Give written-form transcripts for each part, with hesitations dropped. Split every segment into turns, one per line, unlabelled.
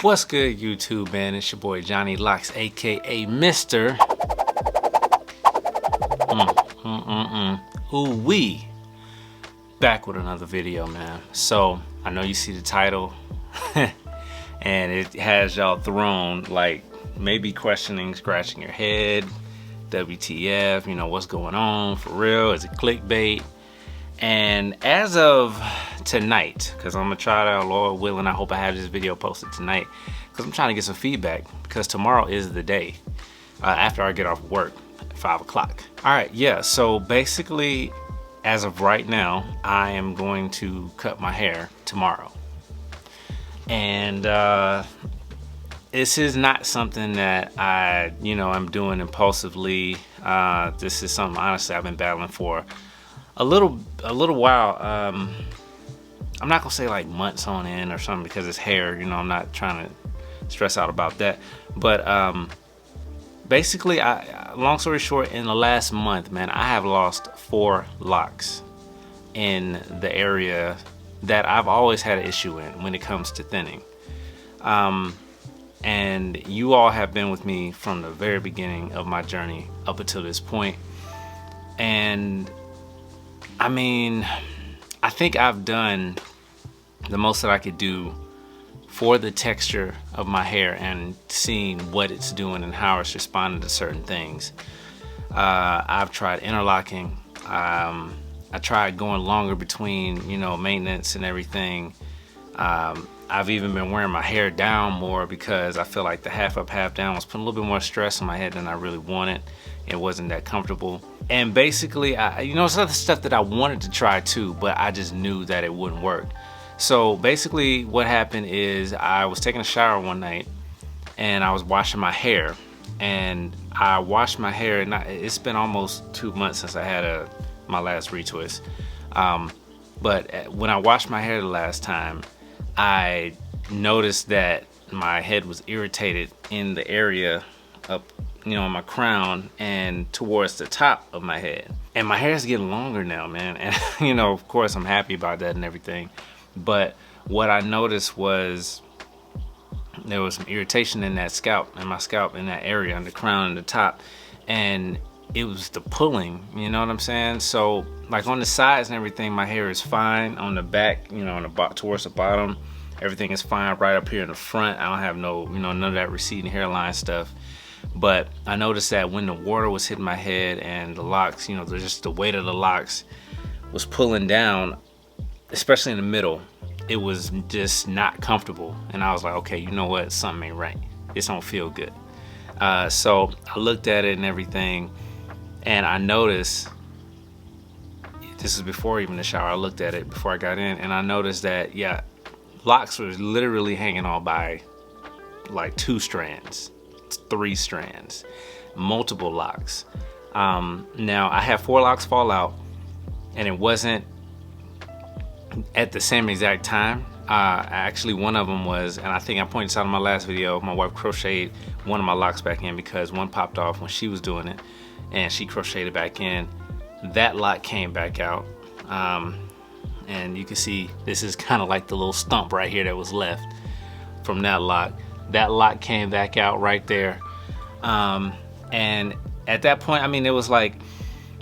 What's good, YouTube, man? It's your boy JohnnyLox, aka Mr. Ooh-wee. Back with another video, man. So I know you see the title and it has y'all thrown, like, maybe questioning, scratching your head. WTF, you know, what's going on? For real? Is it clickbait? And as of tonight, because I'm gonna try to, Lord willing, I hope I have this video posted tonight, because I'm trying to get some feedback, because tomorrow is the day after I get off work at 5 o'clock. All right, yeah, so basically, as of right now, I am going to cut my hair tomorrow. And this is not something that I'm doing impulsively. This is something, honestly, I've been battling for a little while. I'm not gonna say like months on end or something, because it's hair, you know, I'm not trying to stress out about that. But basically, long story short, in the last month, man, I have lost 4 locks in the area that I've always had an issue in when it comes to thinning. And you all have been with me from the very beginning of my journey up until this point. And I mean, I think I've done the most that I could do for the texture of my hair and seeing what it's doing and how it's responding to certain things. I've tried interlocking. I tried going longer between, you know, maintenance and everything. I've even been wearing my hair down more, because I feel like the half up, half down was putting a little bit more stress on my head than I really wanted. It wasn't that comfortable. And basically, it's other stuff that I wanted to try too, but I just knew that it wouldn't work. So basically what happened is I was taking a shower one night and I was washing my hair, and I washed my hair, and it's been almost 2 months since I had my last retwist. But when I washed my hair the last time, I noticed that my head was irritated in the area up, you know, my crown and towards the top of my head. And my hair is getting longer now, man. And, you know, of course, I'm happy about that and everything. But what I noticed was there was some irritation in that scalp, in my scalp, in that area, on the crown and the top. And it was the pulling, you know what I'm saying? So, like, on the sides and everything, my hair is fine. On the back, you know, on the towards the bottom, everything is fine. Right up here in the front, I don't have no, you know, none of that receding hairline stuff. But I noticed that when the water was hitting my head and the locks, you know, just the weight of the locks was pulling down, especially in the middle, it was just not comfortable. And I was like, okay, you know what? Something ain't right. This don't feel good. So I looked at it and everything, and I noticed, this is before even the shower, I looked at it before I got in, and I noticed that, yeah, locks were literally hanging on by like 2 strands, 3 strands, multiple locks. Now I had 4 locks fall out, and it wasn't at the same exact time. Actually, one of them was, and I think I pointed this out in my last video, my wife crocheted one of my locks back in because one popped off when she was doing it, and she crocheted it back in. That lock came back out, and you can see this is kind of like the little stump right here that was left from that lock. That lock came back out right there, and at that point, I mean, it was like,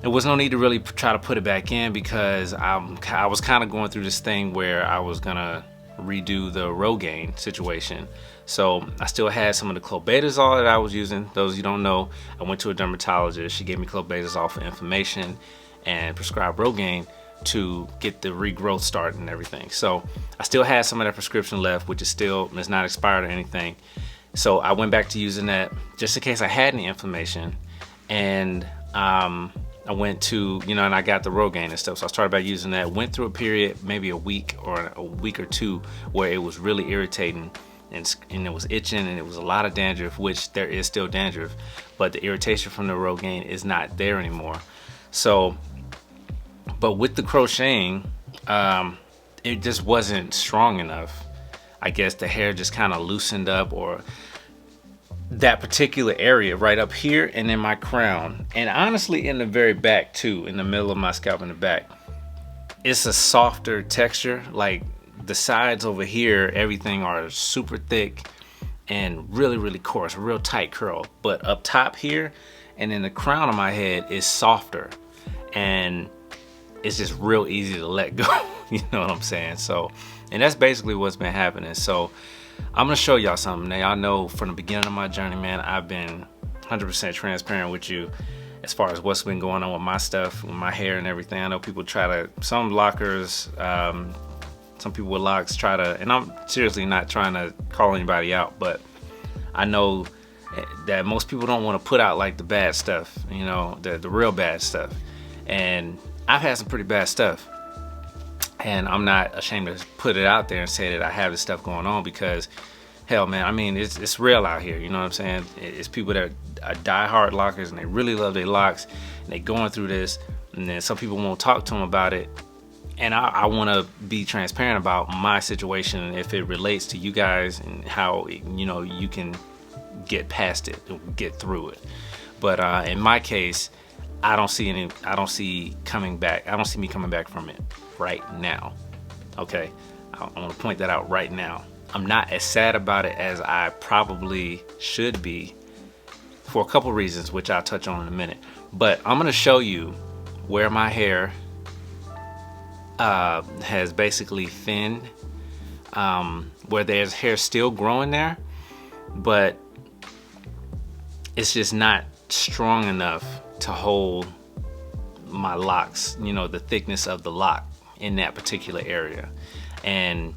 there was no need to really try to put it back in, because I was kind of going through this thing where I was gonna redo the Rogaine situation. So I still had some of the clobetasol that I was using. Those you don't know, I went to a dermatologist. She gave me clobetasol for inflammation and prescribed Rogaine to get the regrowth started and everything. So I still had some of that prescription left, which is still, it's not expired or anything. So I went back to using that just in case I had any inflammation. And I went to, you know, and I got the Rogaine and stuff. So I started by using that. Went through a period, maybe a week or 2, where it was really irritating, and it was itching, and it was a lot of dandruff, which there is still dandruff, but the irritation from the Rogaine is not there anymore. So, but with the crocheting, it just wasn't strong enough. I guess the hair just kind of loosened up, or that particular area right up here and in my crown, and honestly in the very back too, in the middle of my scalp in the back, it's a softer texture. Like the sides over here, everything are super thick, and really coarse, real tight curl. But up top here and in the crown of my head is softer, and it's just real easy to let go. You know what I'm saying? So, and that's basically what's been happening. So I'm gonna show y'all something. Now, y'all know from the beginning of my journey, man, I've been 100% transparent with you as far as what's been going on with my stuff, with my hair and everything. I know people try to, some lockers, some people with locks try to, and I'm seriously not trying to call anybody out, but I know that most people don't want to put out like the bad stuff, you know, the real bad stuff. And I've had some pretty bad stuff, and I'm not ashamed to put it out there and say that I have this stuff going on, because hell, man, I mean, it's real out here. You know what I'm saying? It's people that are diehard lockers and they really love their locks, and they going through this, and then some people won't talk to them about it. And I want to be transparent about my situation if it relates to you guys, and how, you know, you can get past it, get through it. But in my case, I don't see me coming back from it right now. Okay, I want to point that out right now. I'm not as sad about it as I probably should be, for a couple reasons, which I'll touch on in a minute. But I'm gonna show you where my hair has basically thinned, where there's hair still growing there, but it's just not strong enough to hold my locks, you know, the thickness of the lock in that particular area. And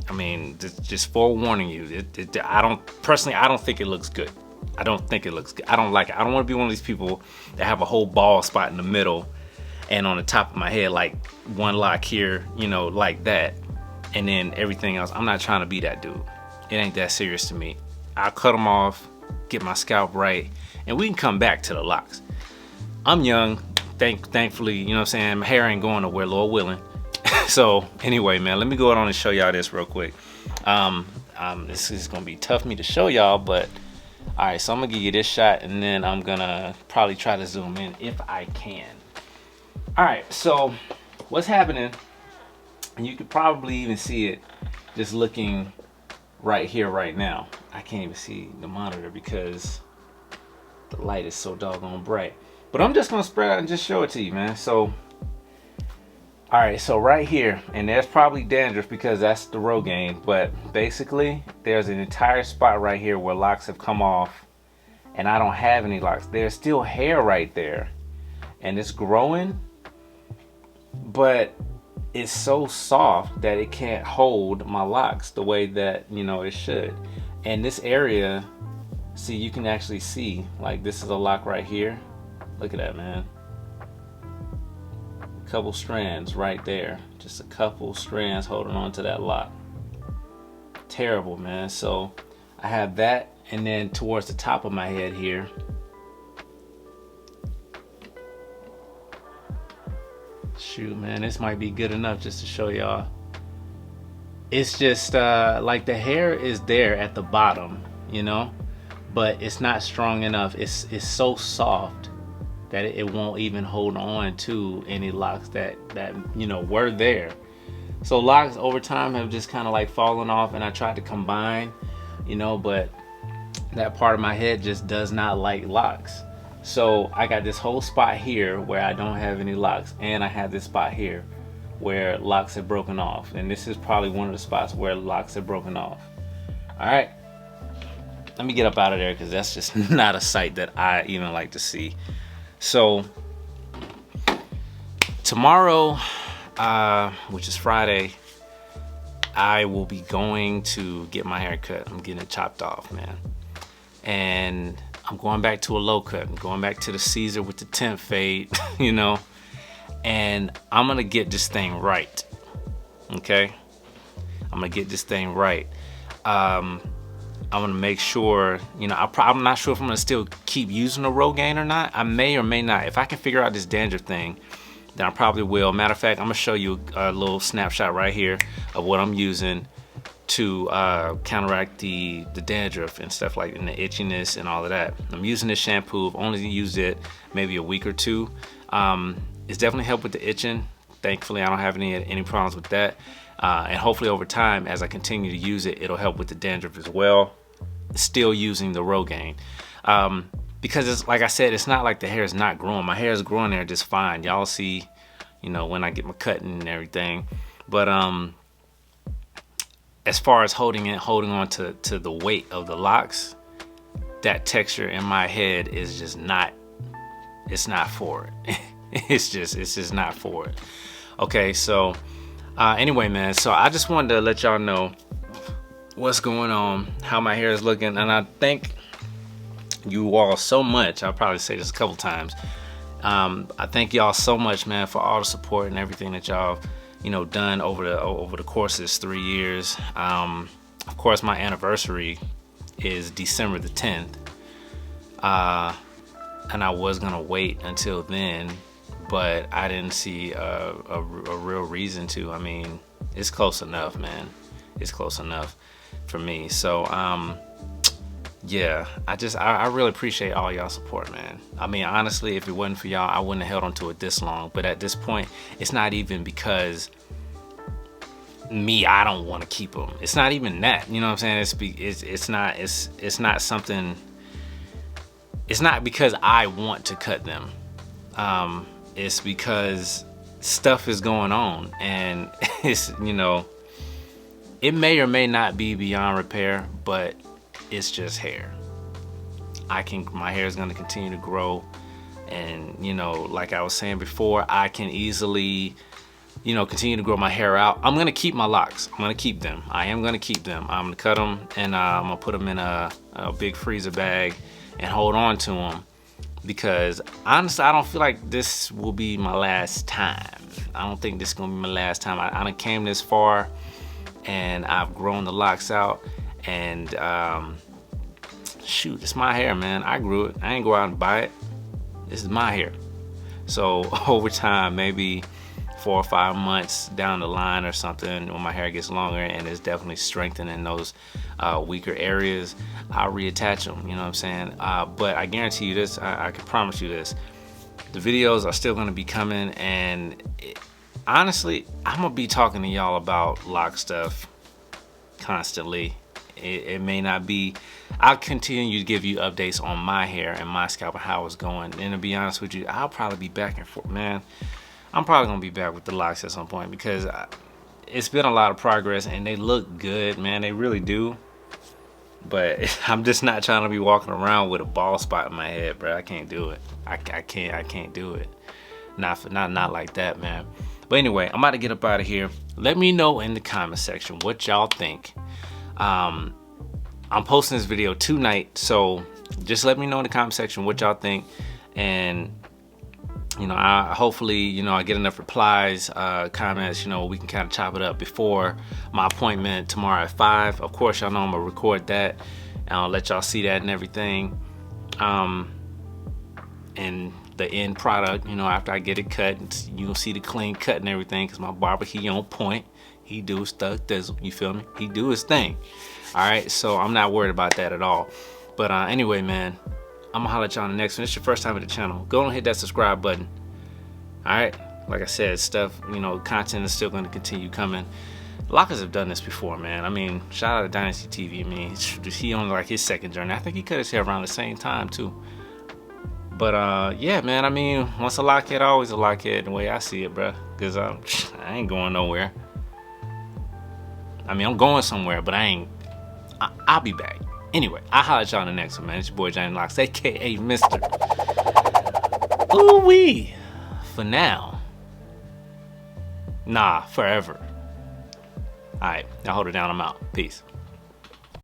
I mean, just forewarning you, I don't think it looks good. I don't think it looks good. I don't like it. I don't want to be one of these people that have a whole bald spot in the middle and on the top of my head, like one lock here, you know, like that, and then everything else. I'm not trying to be that dude. It ain't that serious to me. I'll cut them off, get my scalp right, and we can come back to the locks. I'm young, thankfully, you know what I'm saying? My hair ain't going nowhere, Lord willing. So anyway, man, let me go on and show y'all this real quick. This is gonna be tough for me to show y'all, but all right, so I'm gonna give you this shot, and then I'm gonna probably try to zoom in if I can. All right, so what's happening, and you could probably even see it just looking right here right now. I can't even see the monitor because the light is so doggone bright, but I'm just gonna spread out and just show it to you, man. So all right, so right here, and there's probably dandruff because that's the Rogaine, but basically there's an entire spot right here where locks have come off, and I don't have any locks. There's still hair right there, and it's growing, but it's so soft that it can't hold my locks the way that, you know, it should. And this area, see, you can actually see, like, this is a lock right here. Look at that, man. Couple strands right there, just a couple strands holding on to that lock. Terrible, man. So I have that, and then towards the top of my head here, shoot, man, this might be good enough just to show y'all. It's just like the hair is there at the bottom, you know, but it's not strong enough. It's so soft that it won't even hold on to any locks that you know were there. So locks over time have just kind of like fallen off, and I tried to combine, you know, but that part of my head just does not like locks. So I got this whole spot here where I don't have any locks, and I have this spot here where locks have broken off, and this is probably one of the spots where locks have broken off. All right, let me get up out of there, because that's just not a sight that I even like to see. So tomorrow, which is Friday, I will be going to get my hair cut. I'm getting it chopped off, man. And I'm going back to a low cut. I'm going back to the Caesar with the temp fade, you know. And I'm gonna get this thing right, okay? I'm gonna get this thing right. I'm gonna make sure, you know, I'm not sure if I'm gonna still keep using the Rogaine or not. I may or may not. If I can figure out this dandruff thing, then I probably will. Matter of fact, I'm gonna show you a little snapshot right here of what I'm using to counteract the dandruff and stuff like, and the itchiness and all of that. I'm using this shampoo. I've only used it maybe a week or two. It's definitely helped with the itching. Thankfully, I don't have any problems with that. And hopefully over time, as I continue to use it, it'll help with the dandruff as well. still using the Rogaine. Because it's like I said, it's not like the hair is not growing. My hair is growing there just fine. Y'all see, you know, when I get my cutting and everything. But as far as holding on to the weight of the locks, that texture in my head is just not, it's not for it. it's just not for it. Okay, so anyway, man, so I just wanted to let y'all know what's going on, how my hair is looking, and I thank you all so much. I'll probably say this a couple times. I thank y'all so much, man, for all the support and everything that y'all, you know, done over the course of this 3 years. Of course, my anniversary is December the 10th, and I was gonna wait until then, but I didn't see a real reason to. I mean, it's close enough, man. It's close enough for me. So yeah, I really appreciate all y'all support, man. I mean, honestly, if it wasn't for y'all, I wouldn't have held on to it this long. But at this point, it's not even because I don't want to keep them. It's not even that, you know what I'm saying? It's not something. It's not because I want to cut them. It's because stuff is going on, and it's, you know, it may or may not be beyond repair, but it's just hair. My hair is going to continue to grow, and, you know, like I was saying before, I can easily, you know, continue to grow my hair out. I'm gonna keep my locks. I'm gonna keep them. I am gonna keep them. I'm gonna cut them, and I'm gonna put them in a big freezer bag and hold on to them, because honestly, I don't feel like this will be my last time. I don't think this is gonna be my last time. I done came this far, and I've grown the locks out, and shoot, it's my hair, man. I grew it. I ain't go out and buy it. This is my hair. So over time, maybe 4 or 5 months down the line or something, when my hair gets longer and it's definitely strengthened in those weaker areas, I'll reattach them, you know what I'm saying? But I guarantee you this, I can promise you this, the videos are still gonna be coming, and honestly, I'm gonna be talking to y'all about lock stuff constantly. It may not be, I'll continue to give you updates on my hair and my scalp and how it's going. And to be honest with you, I'll probably be back and forth, man. I'm probably gonna be back with the locks at some point, because it's been a lot of progress and they look good, man. They really do. But I'm just not trying to be walking around with a bald spot in my head, bro. I can't do it. I can't do it. Not like that, man. But anyway, I'm about to get up out of here. Let me know in the comment section what y'all think. I'm posting this video tonight, so just let me know in the comment section what y'all think, and you know, hopefully, you know, I get enough replies, comments, you know, we can kind of chop it up before my appointment tomorrow at 5. Of course, y'all know I'm gonna record that, and I'll let y'all see that and everything, and the end product, you know, after I get it cut, you'll see the clean cut and everything, because my barber, he on point. He do his stuff, you feel me? He do his thing. All right, so I'm not worried about that at all. But anyway, man, I'm gonna holler at y'all on the next one. If it's your first time at the channel, go and hit that subscribe button. All right, like I said, stuff, you know, content is still gonna continue coming. Lockers have done this before, man. I mean, shout out to Dynasty TV. I mean, he on like his second journey. I think he cut his hair around the same time too. But yeah, man, I mean, once a lockhead, always a lockhead, the way I see it, bro. Because I ain't going nowhere. I mean, I'm going somewhere, but I'll be back. Anyway, I'll holler at y'all in the next one, man. It's your boy JohnnyLox, aka Mr. Ooh-wee. For now. Nah, forever. Alright, y'all hold it down. I'm out. Peace.